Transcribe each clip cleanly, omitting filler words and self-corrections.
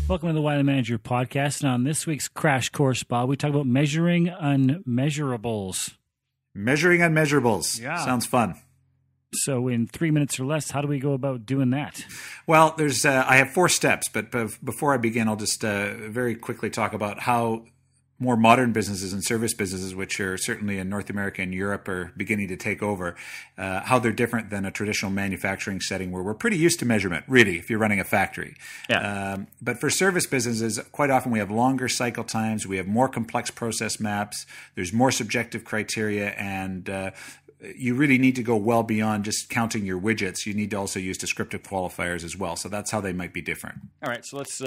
Welcome to the Wiley Manager podcast. And on this week's Crash Course, Bob, we talk about measuring unmeasurables. Measuring unmeasurables. Yeah. Sounds fun. So in 3 minutes or less, how do we go about doing that? Well, I have 4 steps, but before I begin, I'll just very quickly talk about how more modern businesses and service businesses, which are certainly in North America and Europe, are beginning to take over, how they're different than a traditional manufacturing setting where we're pretty used to measurement, really, if you're running a factory. Yeah. But for service businesses, quite often we have longer cycle times, we have more complex process maps, there's more subjective criteria, and you really need to go well beyond just counting your widgets. You need to also use descriptive qualifiers as well. So that's how they might be different. All right, so let's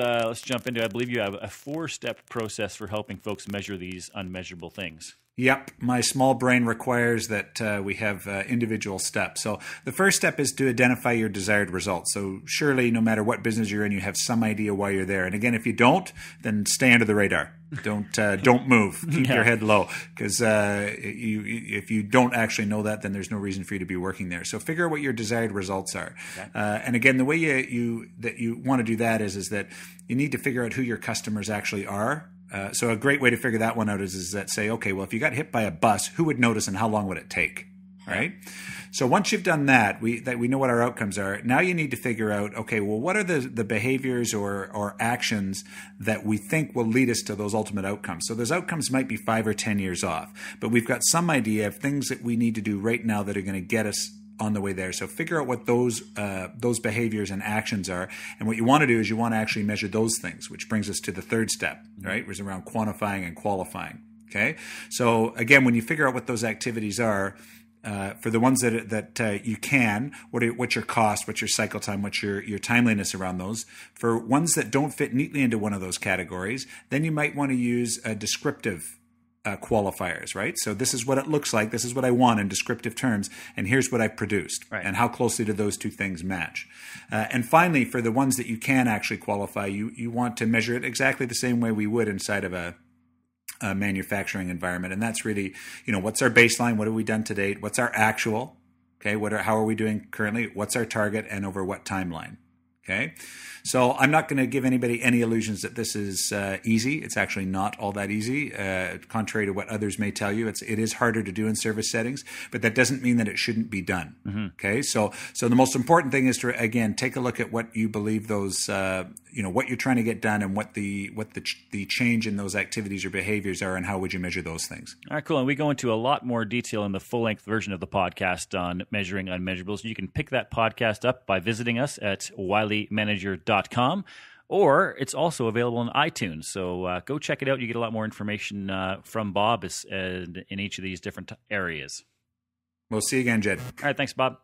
jump into it. I believe you have a 4-step process for helping folks measure these unmeasurable things. Yep. My small brain requires that we have individual steps. So the first step is to identify your desired results. So surely no matter what business you're in, you have some idea why you're there. And again, if you don't, then stay under the radar. Don't move. Keep your head low, because if you don't actually know that, then there's no reason for you to be working there. So figure out what your desired results are. Okay. And again, the way you want to do that is that you need to figure out who your customers actually are. So a great way to figure that one out is that say, okay, well, if you got hit by a bus, who would notice and how long would it take? Right? So once you've done that, we know what our outcomes are. Now you need to figure out, okay, well, what are the behaviors or actions that we think will lead us to those ultimate outcomes? So those outcomes might be 5 or 10 years off, but we've got some idea of things that we need to do right now that are going to get us on the way there. So figure out what those behaviors and actions are. And what you want to do is you want to actually measure those things, which brings us to the third step, right? Which is around quantifying and qualifying. Okay. So again, when you figure out what those activities are, for the ones that you can, what's your cost, what's your cycle time, what's your timeliness around those. For ones that don't fit neatly into one of those categories, then you might want to use a descriptive qualifiers, right? So this is what it looks like. This is what I want in descriptive terms, and here's what I've produced. Right. And how closely do those two things match? And finally, for the ones that you can actually qualify, you want to measure it exactly the same way we would inside of a manufacturing environment. And that's really, what's our baseline? What have we done to date? What's our actual? Okay. How are we doing currently? What's our target, and over what timeline? Okay. So I'm not going to give anybody any illusions that this is easy. It's actually not all that easy, contrary to what others may tell you. It is harder to do in service settings, but that doesn't mean that it shouldn't be done. Mm-hmm. Okay, so the most important thing is to, again, take a look at what you believe those, what you're trying to get done, and what the change in those activities or behaviors are, and how would you measure those things. All right, cool. And we go into a lot more detail in the full-length version of the podcast on measuring unmeasurables. You can pick that podcast up by visiting us at wileymanager.com. Or it's also available on iTunes. So go check it out. You get a lot more information from Bob in each of these different areas. We'll see you again, Jed. All right. Thanks, Bob.